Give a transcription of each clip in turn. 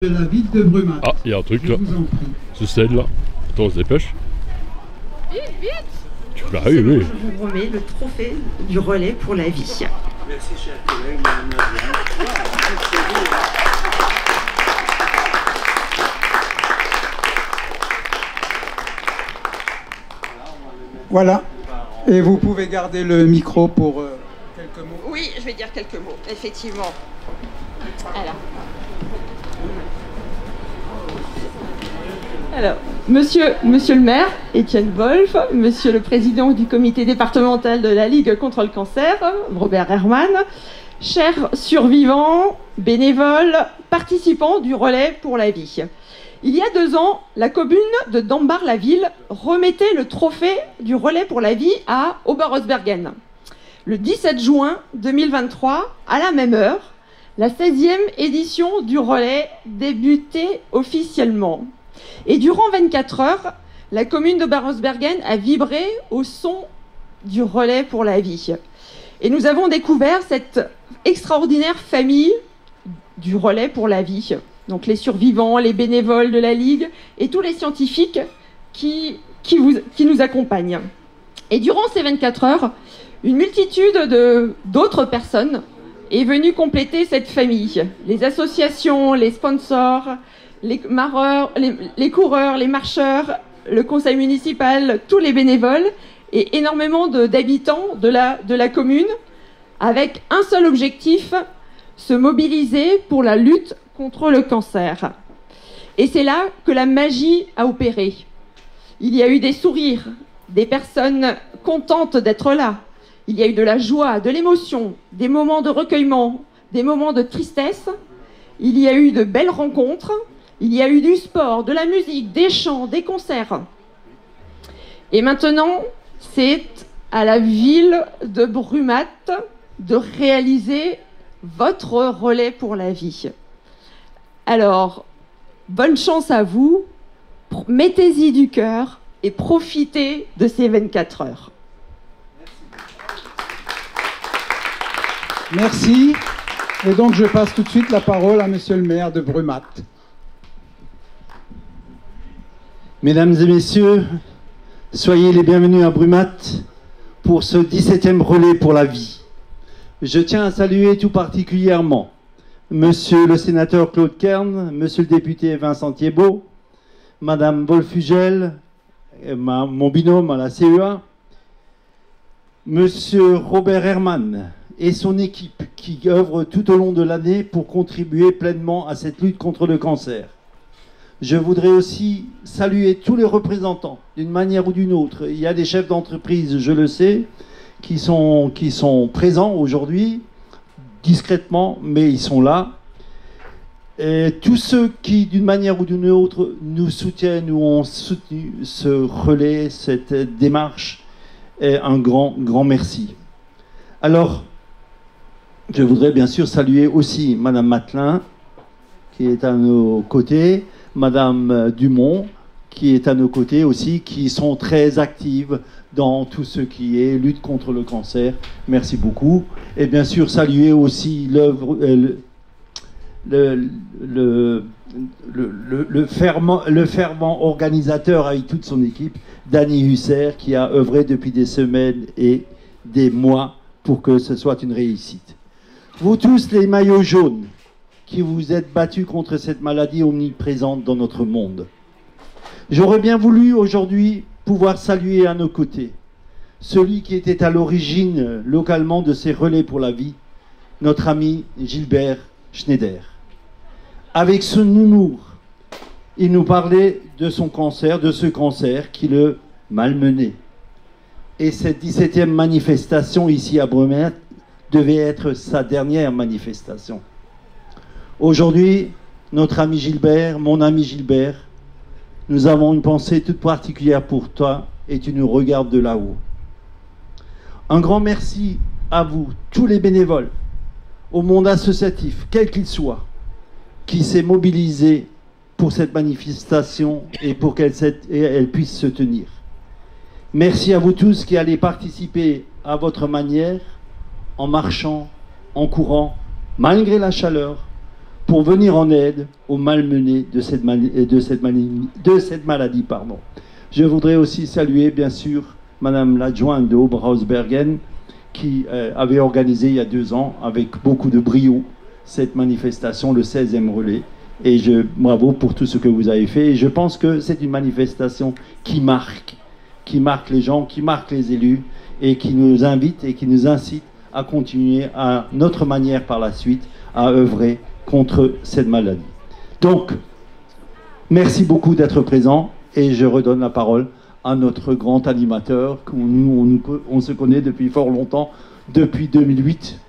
De la ville de Brumat. Ah, il y a un truc là. C'est celle-là. Attends, on se dépêche. Vite, vite. Ah oui, oui. Je vous remets le trophée du relais pour la vie. Merci, chers collègues, madame Nadia. Voilà. Et vous pouvez garder le micro pour quelques mots. Oui, je vais dire quelques mots, effectivement. Alors, monsieur le maire, Étienne Wolf, monsieur le président du comité départemental de la Ligue contre le cancer, Robert Herrmann, chers survivants, bénévoles, participants du relais pour la vie. Il y a 2 ans, la commune de Dambar-la-Ville remettait le trophée du relais pour la vie à Oberhausbergen. Le 17 juin 2023, à la même heure, la 16e édition du relais débutait officiellement. Et durant 24 heures, la commune d'Oberhausbergen a vibré au son du relais pour la vie. Et nous avons découvert cette extraordinaire famille du relais pour la vie. Donc les survivants, les bénévoles de la Ligue et tous les scientifiques qui nous accompagnent. Et durant ces 24 heures, une multitude d'autres personnes est venue compléter cette famille. Les associations, les sponsors, les mareurs, les coureurs, les marcheurs, le conseil municipal, tous les bénévoles et énormément d'habitants de la commune avec un seul objectif, se mobiliser pour la lutte contre le cancer. Et c'est là que la magie a opéré. Il y a eu des sourires, des personnes contentes d'être là. Il y a eu de la joie, de l'émotion, des moments de recueillement, des moments de tristesse. Il y a eu de belles rencontres. Il y a eu du sport, de la musique, des chants, des concerts. Et maintenant, c'est à la ville de Brumat de réaliser votre relais pour la vie. Alors, bonne chance à vous, mettez-y du cœur et profitez de ces 24 heures. Merci. Et donc je passe tout de suite la parole à monsieur le maire de Brumat. Mesdames et messieurs, soyez les bienvenus à Brumat pour ce 17e relais pour la vie. Je tiens à saluer tout particulièrement monsieur le sénateur Claude Kern, monsieur le député Vincent Thiebaud, madame Wolfugel, mon binôme à la CEA, monsieur Robert Herrmann et son équipe qui œuvrent tout au long de l'année pour contribuer pleinement à cette lutte contre le cancer. Je voudrais aussi saluer tous les représentants, d'une manière ou d'une autre. Il y a des chefs d'entreprise, je le sais, qui sont présents aujourd'hui, discrètement, mais ils sont là. Et tous ceux qui, d'une manière ou d'une autre, nous soutiennent ou ont soutenu ce relais, cette démarche, un grand, grand merci. Alors, je voudrais bien sûr saluer aussi Madame Matelin, qui est à nos côtés, Madame Dumont, qui est à nos côtés aussi, qui sont très actives dans tout ce qui est lutte contre le cancer. Merci beaucoup. Et bien sûr, saluer aussi l'œuvre, le fervent organisateur avec toute son équipe, Danny Husser, qui a œuvré depuis des semaines et des mois pour que ce soit une réussite. Vous tous, les maillots jaunes, qui vous êtes battus contre cette maladie omniprésente dans notre monde. J'aurais bien voulu aujourd'hui pouvoir saluer à nos côtés celui qui était à l'origine localement de ces relais pour la vie, notre ami Gilbert Schneider. Avec son humour, il nous parlait de son cancer, de ce cancer qui le malmenait. Et cette 17e manifestation ici à Brumat devait être sa dernière manifestation. Aujourd'hui, notre ami Gilbert, mon ami Gilbert, nous avons une pensée toute particulière pour toi et tu nous regardes de là-haut. Un grand merci à vous, tous les bénévoles, au monde associatif, quel qu'il soit, qui s'est mobilisé pour cette manifestation et pour qu'elle puisse se tenir. Merci à vous tous qui allez participer à votre manière, en marchant, en courant, malgré la chaleur, pour venir en aide aux malmenés de cette maladie. Pardon. Je voudrais aussi saluer, bien sûr, Madame l'adjointe de Oberhausbergen, qui avait organisé il y a 2 ans, avec beaucoup de brio, cette manifestation, le 16e relais. Et bravo pour tout ce que vous avez fait. Et je pense que c'est une manifestation qui marque les gens, qui marque les élus, et qui nous invite et qui nous incite à continuer à notre manière par la suite à œuvrer contre cette maladie. Donc, merci beaucoup d'être présent, et je redonne la parole à notre grand animateur. On se connaît depuis fort longtemps, depuis 2008,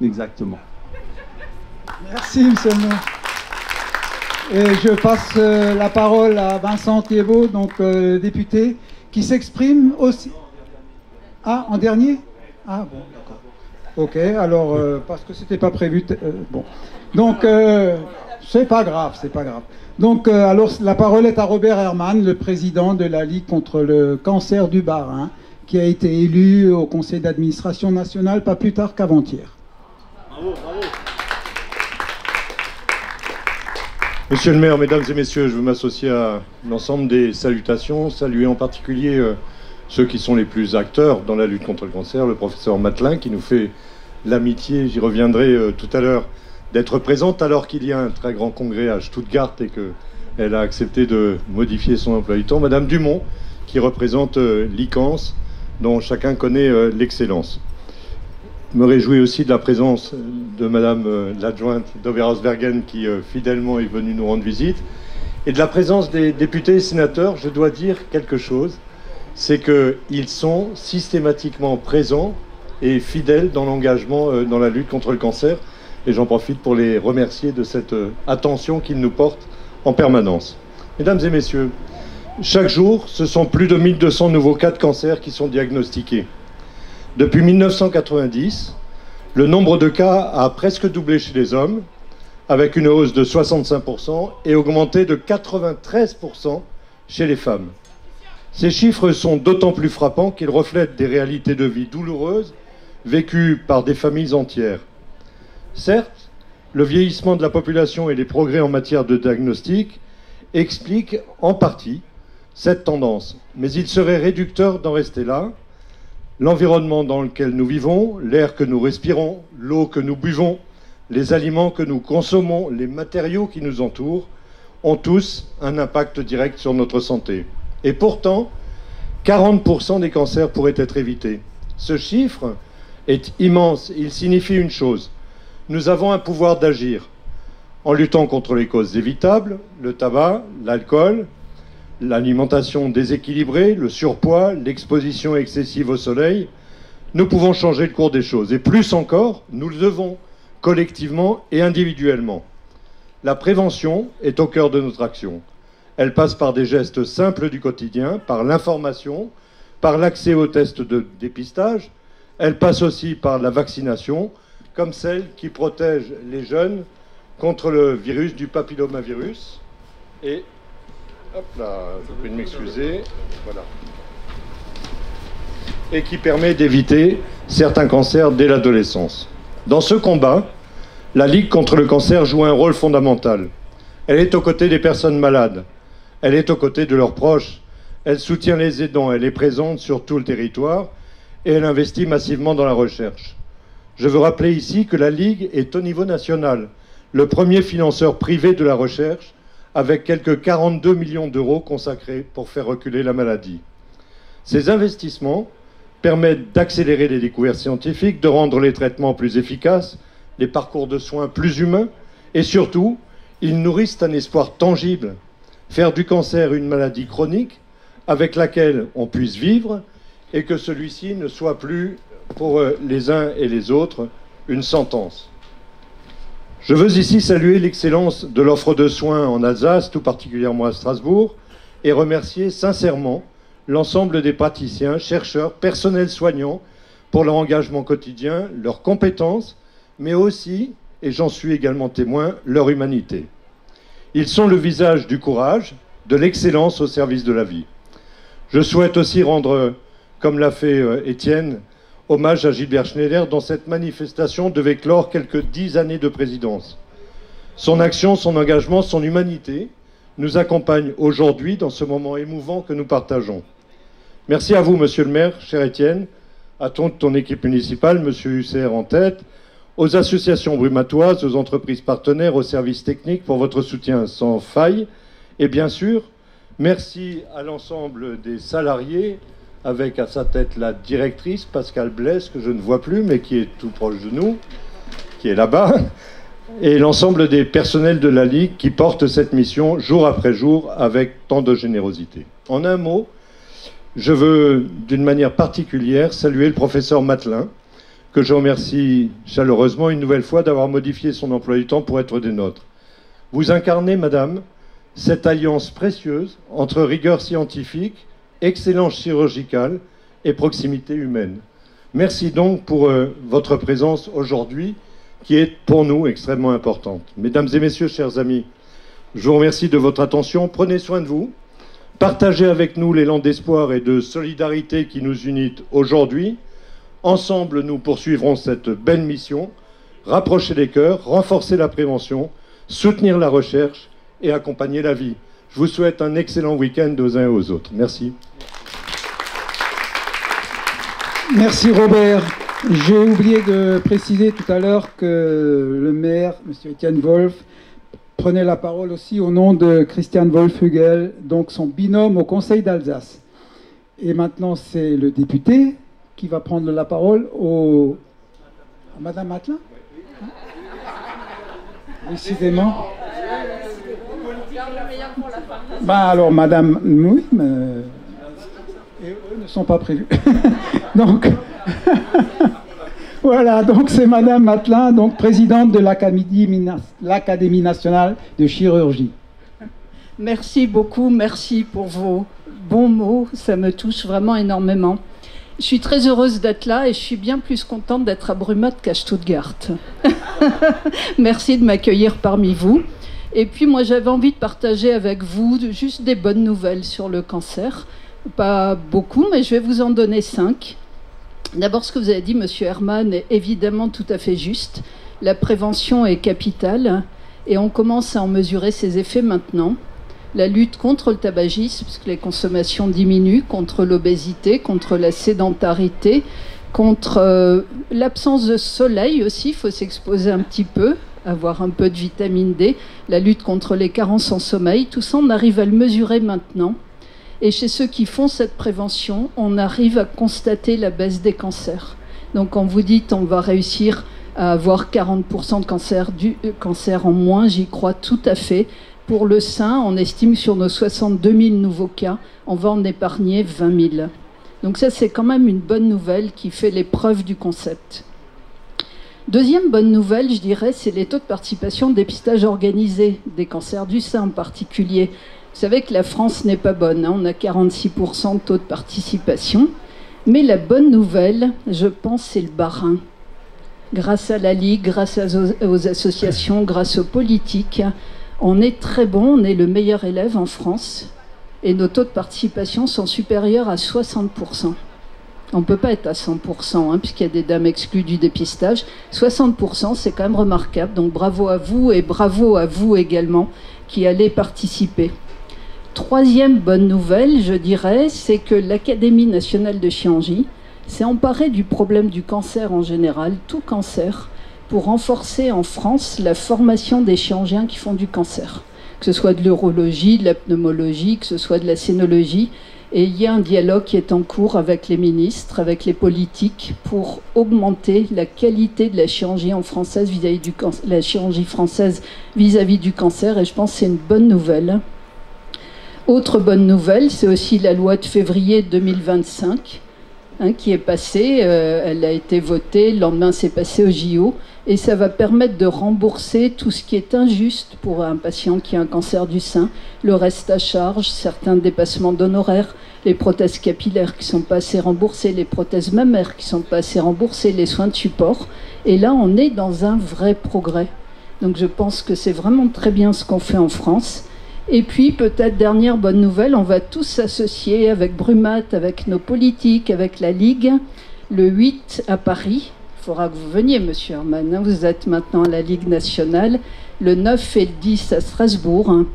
exactement. Merci, monsieur le maire. Et je passe la parole à Vincent Thiebaud, donc député, qui s'exprime aussi. Ah, en dernier? Ah, bon, d'accord. Ok, alors, parce que c'était pas prévu. Bon. Donc, c'est pas grave, c'est pas grave. Donc, alors, la parole est à Robert Herrmann, le président de la Ligue contre le cancer du Bas-Rhin, qui a été élu au conseil d'administration nationale pas plus tard qu'avant-hier. Bravo, bravo. Monsieur le maire, mesdames et messieurs, je veux m'associer à l'ensemble des salutations, saluer en particulier ceux qui sont les plus acteurs dans la lutte contre le cancer, le professeur Matelin, qui nous fait l'amitié, j'y reviendrai tout à l'heure, d'être présente alors qu'il y a un très grand congrès à Stuttgart et qu'elle a accepté de modifier son emploi du temps. Madame Dumont, qui représente l'ICANS, dont chacun connaît l'excellence. Je me réjouis aussi de la présence de Madame l'adjointe d'Oberhausbergen qui fidèlement est venue nous rendre visite. Et de la présence des députés et sénateurs, je dois dire quelque chose, c'est qu'ils sont systématiquement présents et fidèles dans l'engagement dans la lutte contre le cancer. Et j'en profite pour les remercier de cette attention qu'ils nous portent en permanence. Mesdames et messieurs, chaque jour, ce sont plus de 1200 nouveaux cas de cancer qui sont diagnostiqués. Depuis 1990, le nombre de cas a presque doublé chez les hommes, avec une hausse de 65% et augmenté de 93% chez les femmes. Ces chiffres sont d'autant plus frappants qu'ils reflètent des réalités de vie douloureuses vécues par des familles entières. Certes, le vieillissement de la population et les progrès en matière de diagnostic expliquent en partie cette tendance, mais il serait réducteur d'en rester là. L'environnement dans lequel nous vivons, l'air que nous respirons, l'eau que nous buvons, les aliments que nous consommons, les matériaux qui nous entourent, ont tous un impact direct sur notre santé. Et pourtant, 40% des cancers pourraient être évités. Ce chiffre est immense. Il signifie une chose. Nous avons un pouvoir d'agir en luttant contre les causes évitables, le tabac, l'alcool, l'alimentation déséquilibrée, le surpoids, l'exposition excessive au soleil. Nous pouvons changer le cours des choses. Et plus encore, nous le devons collectivement et individuellement. La prévention est au cœur de notre action. Elle passe par des gestes simples du quotidien, par l'information, par l'accès aux tests de dépistage. Elle passe aussi par la vaccination, comme celle qui protège les jeunes contre le virus du papillomavirus. Et hop là, je prie de m'excuser. Voilà. Et qui permet d'éviter certains cancers dès l'adolescence. Dans ce combat, la Ligue contre le cancer joue un rôle fondamental. Elle est aux côtés des personnes malades. Elle est aux côtés de leurs proches. Elle soutient les aidants. Elle est présente sur tout le territoire. Et elle investit massivement dans la recherche. Je veux rappeler ici que la Ligue est au niveau national le premier financeur privé de la recherche, avec quelques 42 millions d'euros consacrés pour faire reculer la maladie. Ces investissements permettent d'accélérer les découvertes scientifiques, de rendre les traitements plus efficaces, les parcours de soins plus humains, et surtout, ils nourrissent un espoir tangible. Faire du cancer une maladie chronique avec laquelle on puisse vivre et que celui-ci ne soit plus, pour les uns et les autres, une sentence. Je veux ici saluer l'excellence de l'offre de soins en Alsace, tout particulièrement à Strasbourg, et remercier sincèrement l'ensemble des praticiens, chercheurs, personnels soignants pour leur engagement quotidien, leurs compétences, mais aussi, et j'en suis également témoin, leur humanité. Ils sont le visage du courage, de l'excellence au service de la vie. Je souhaite aussi rendre, comme l'a fait Étienne, hommage à Gilbert Schneider, dont cette manifestation devait clore quelques 10 années de présidence. Son action, son engagement, son humanité nous accompagnent aujourd'hui dans ce moment émouvant que nous partageons. Merci à vous, monsieur le maire, cher Étienne, à ton équipe municipale, monsieur Husser en tête, aux associations brumatoises, aux entreprises partenaires, aux services techniques pour votre soutien sans faille. Et bien sûr, merci à l'ensemble des salariés, avec à sa tête la directrice, Pascal Blaise, que je ne vois plus, mais qui est tout proche de nous, qui est là-bas, et l'ensemble des personnels de la Ligue qui portent cette mission jour après jour avec tant de générosité. En un mot, je veux d'une manière particulière saluer le professeur Matelin, que je remercie chaleureusement une nouvelle fois d'avoir modifié son emploi du temps pour être des nôtres. Vous incarnez, madame, cette alliance précieuse entre rigueur scientifique, excellence chirurgicale et proximité humaine. Merci donc pour votre présence aujourd'hui, qui est pour nous extrêmement importante. Mesdames et messieurs, chers amis, je vous remercie de votre attention. Prenez soin de vous. Partagez avec nous l'élan d'espoir et de solidarité qui nous unit aujourd'hui. Ensemble, nous poursuivrons cette belle mission, rapprocher les cœurs, renforcer la prévention, soutenir la recherche et accompagner la vie. Je vous souhaite un excellent week-end aux uns et aux autres. Merci. Merci Robert. J'ai oublié de préciser tout à l'heure que le maire, M. Étienne Wolf, prenait la parole aussi au nom de Christian Wolf-Hügel, donc son binôme au Conseil d'Alsace. Et maintenant, c'est le député qui va prendre la parole à Madame Matelin. Décidément. Alors, Madame, oui, mais et eux ne sont pas prévus. Donc, voilà, donc c'est Madame Matelin, donc présidente de l'Académie nationale de chirurgie. Merci beaucoup, merci pour vos bons mots, ça me touche vraiment énormément. Je suis très heureuse d'être là et je suis bien plus contente d'être à Brumath qu'à Stuttgart. Merci de m'accueillir parmi vous. Et puis moi j'avais envie de partager avec vous juste des bonnes nouvelles sur le cancer. Pas beaucoup, mais je vais vous en donner 5. D'abord, ce que vous avez dit, Monsieur Herman, est évidemment tout à fait juste. La prévention est capitale et on commence à en mesurer ses effets maintenant. La lutte contre le tabagisme, parce que les consommations diminuent, contre l'obésité, contre la sédentarité, contre l'absence de soleil aussi, il faut s'exposer un petit peu, avoir un peu de vitamine D, la lutte contre les carences en sommeil, tout ça on arrive à le mesurer maintenant. Et chez ceux qui font cette prévention, on arrive à constater la baisse des cancers. Donc quand vous dites on va réussir à avoir 40% de cancer en moins, j'y crois tout à fait. Pour le sein, on estime sur nos 62 000 nouveaux cas, on va en épargner 20 000. Donc ça, c'est quand même une bonne nouvelle qui fait les preuves du concept. Deuxième bonne nouvelle, je dirais, c'est les taux de participation au dépistage organisé, des cancers du sein en particulier. Vous savez que la France n'est pas bonne, hein, on a 46% de taux de participation. Mais la bonne nouvelle, je pense, c'est le Bas-Rhin. Grâce à la Ligue, grâce aux associations, grâce aux politiques, on est très bon, on est le meilleur élève en France. Et nos taux de participation sont supérieurs à 60%. On ne peut pas être à 100%, hein, puisqu'il y a des dames exclues du dépistage. 60%, c'est quand même remarquable. Donc bravo à vous et bravo à vous également qui allez participer. Troisième bonne nouvelle, je dirais, c'est que l'Académie nationale de chirurgie s'est emparée du problème du cancer en général, tout cancer, pour renforcer en France la formation des chirurgiens qui font du cancer. Que ce soit de l'urologie, de la pneumologie, que ce soit de la sénologie. Et il y a un dialogue qui est en cours avec les ministres, avec les politiques, pour augmenter la qualité de la chirurgie française vis-à-vis du cancer, la chirurgie française vis-à-vis du cancer. Et je pense que c'est une bonne nouvelle. Autre bonne nouvelle, c'est aussi la loi de février 2025 qui est passée. Elle a été votée, le lendemain c'est passé au JO. Et ça va permettre de rembourser tout ce qui est injuste pour un patient qui a un cancer du sein, le reste à charge, certains dépassements d'honoraires, les prothèses capillaires qui ne sont pas assez remboursées, les prothèses mammaires qui ne sont pas assez remboursées, les soins de support. Et là, on est dans un vrai progrès. Donc je pense que c'est vraiment très bien ce qu'on fait en France. Et puis, peut-être dernière bonne nouvelle, on va tous s'associer avec Brumath, avec nos politiques, avec la Ligue, le 8 à Paris. Il faudra que vous veniez, Monsieur Herman, hein. Vous êtes maintenant à la Ligue nationale, le 9 et le 10 à Strasbourg, hein,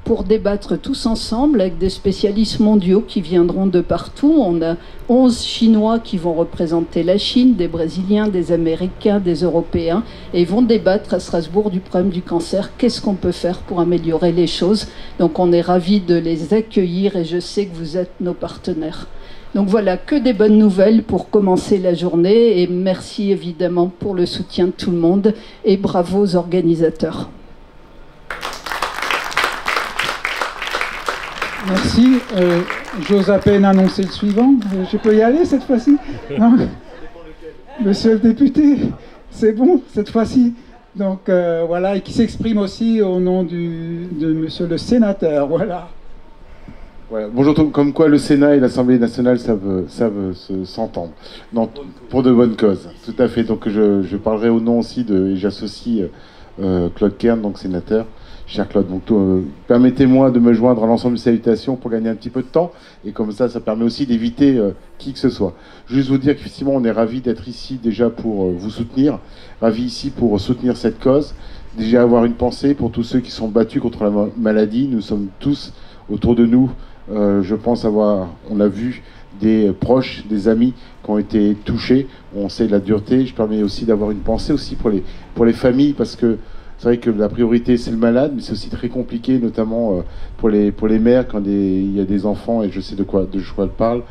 pour débattre tous ensemble avec des spécialistes mondiaux qui viendront de partout. On a 11 Chinois qui vont représenter la Chine, des Brésiliens, des Américains, des Européens, et ils vont débattre à Strasbourg du problème du cancer. Qu'est-ce qu'on peut faire pour améliorer les choses? Donc on est ravis de les accueillir et je sais que vous êtes nos partenaires. Donc voilà, que des bonnes nouvelles pour commencer la journée, et merci évidemment pour le soutien de tout le monde et bravo aux organisateurs. Merci. J'ose à peine annoncer le suivant. Je peux y aller cette fois-ci? Non. Monsieur le député, c'est bon cette fois-ci. Donc voilà, et qui s'exprime aussi au nom de monsieur le sénateur. Voilà. Voilà. Bonjour, comme quoi le Sénat et l'Assemblée nationale savent s'entendre pour de bonnes causes. Tout à fait. Donc je parlerai au nom aussi et j'associe Claude Kern, donc sénateur. Cher Claude, donc permettez-moi de me joindre à l'ensemble des salutations pour gagner un petit peu de temps, et comme ça permet aussi d'éviter qui que ce soit. Juste vous dire qu'effectivement on est ravis d'être ici déjà pour vous soutenir, ravis ici pour soutenir cette cause, déjà avoir une pensée pour tous ceux qui sont battus contre la maladie. Nous sommes tous autour de nous, je pense on a vu des proches, des amis qui ont été touchés, on sait la dureté. Je permets aussi d'avoir une pensée aussi pour les familles, parce que c'est vrai que la priorité c'est le malade, mais c'est aussi très compliqué, notamment pour les mères quand il y a des enfants, et je sais de quoi je parle,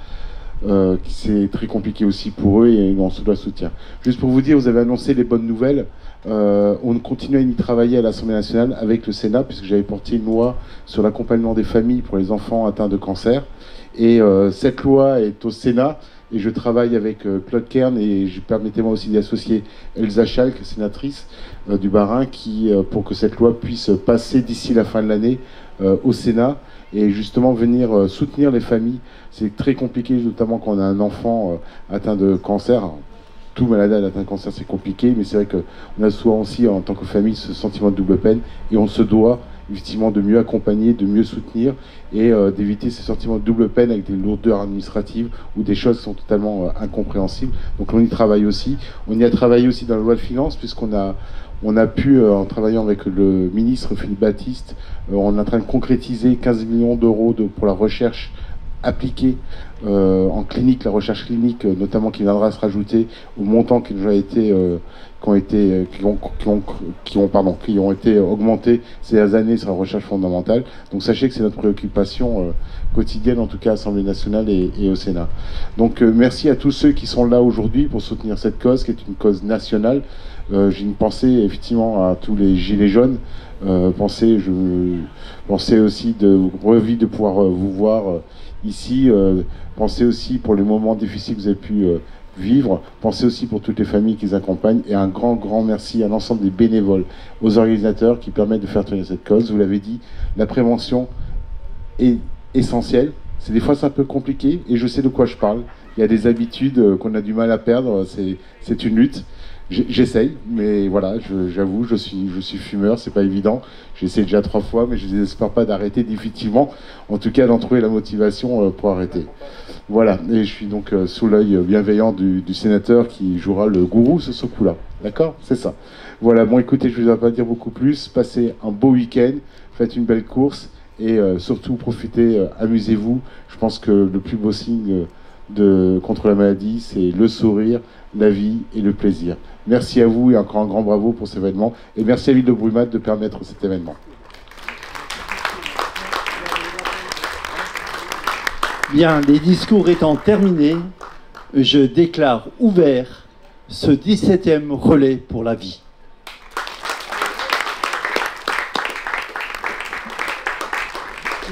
c'est très compliqué aussi pour eux, et on se doit soutien. Juste pour vous dire, vous avez annoncé les bonnes nouvelles, on continue à y travailler à l'Assemblée nationale avec le Sénat, puisque j'avais porté une loi sur l'accompagnement des familles pour les enfants atteints de cancer, et cette loi est au Sénat. Et je travaille avec Claude Kern, et permettez-moi aussi d'y associer Elsa Schalk, sénatrice du Bas-Rhin, pour que cette loi puisse passer d'ici la fin de l'année au Sénat, et justement venir soutenir les familles. C'est très compliqué, notamment quand on a un enfant atteint de cancer. Alors, tout malade atteint de cancer, c'est compliqué, mais c'est vrai qu'on a souvent aussi, en tant que famille, ce sentiment de double peine, et on se doit effectivement de mieux accompagner, de mieux soutenir, et d'éviter ces sentiments de double peine avec des lourdeurs administratives ou des choses qui sont totalement incompréhensibles. Donc on y travaille aussi. On y a travaillé aussi dans la loi de finances, puisqu'on a pu, en travaillant avec le ministre Philippe Baptiste, on est en train de concrétiser 15 millions d'euros pour la recherche appliquée en clinique, la recherche clinique notamment, qui viendra se rajouter aux montants qui ont été augmentés ces dernières années sur la recherche fondamentale. Donc sachez que c'est notre préoccupation quotidienne, en tout cas à l'Assemblée nationale et au Sénat. Donc merci à tous ceux qui sont là aujourd'hui pour soutenir cette cause, qui est une cause nationale. J'ai une pensée effectivement à tous les gilets jaunes. Pensez aussi ravi de pouvoir vous voir ici. Pensez aussi pour les moments difficiles que vous avez pu vivre. Pensez aussi pour toutes les familles qui les accompagnent, et un grand merci à l'ensemble des bénévoles, aux organisateurs qui permettent de faire tourner cette cause. Vous l'avez dit, la prévention est essentielle. Des fois c'est un peu compliqué, et je sais de quoi je parle. Il y a des habitudes qu'on a du mal à perdre, c'est une lutte. J'essaye, mais voilà, j'avoue, je suis fumeur, c'est pas évident. J'ai essayé déjà 3 fois, mais je n'espère pas d'arrêter définitivement, en tout cas d'en trouver la motivation pour arrêter. Voilà, et je suis donc sous l'œil bienveillant du sénateur qui jouera le gourou sur ce coup-là. D'accord? C'est ça. Voilà, bon écoutez, je ne vais pas dire beaucoup plus. Passez un beau week-end, faites une belle course, et surtout profitez, amusez-vous. Je pense que le plus beau signe contre la maladie, c'est le sourire, la vie et le plaisir. Merci à vous, et encore un grand bravo pour cet événement, et merci à l'île de Brumath de permettre cet événement. Bien, les discours étant terminés, je déclare ouvert ce 17e relais pour la vie.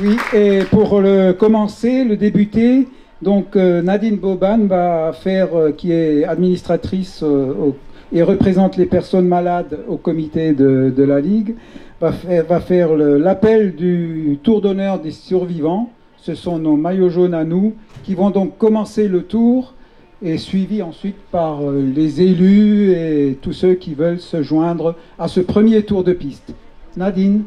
Oui, et pour commencer, le débuter, donc Nadine Boban va faire, qui est administratrice et représente les personnes malades au comité de la Ligue, va faire l'appel du tour d'honneur des survivants. Ce sont nos maillots jaunes à nous qui vont donc commencer le tour, et suivi ensuite par les élus et tous ceux qui veulent se joindre à ce premier tour de piste. Nadine.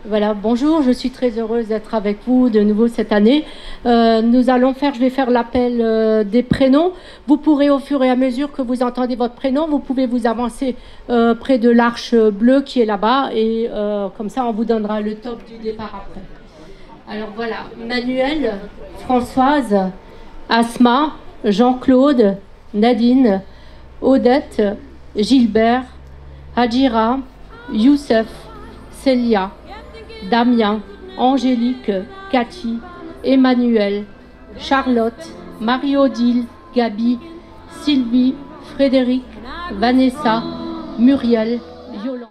Voilà, bonjour, je suis très heureuse d'être avec vous de nouveau cette année. Je vais faire l'appel des prénoms. Vous pourrez, au fur et à mesure que vous entendez votre prénom, vous pouvez vous avancer près de l'arche bleue qui est là-bas et comme ça, on vous donnera le top du départ après. Alors voilà, Manuel, Françoise, Asma, Jean-Claude, Nadine, Odette, Gilbert, Hadjira, Youssef, Célia, Damien, Angélique, Cathy, Emmanuel, Charlotte, Marie-Odile, Gabi, Sylvie, Frédéric, Vanessa, Muriel, Yolande.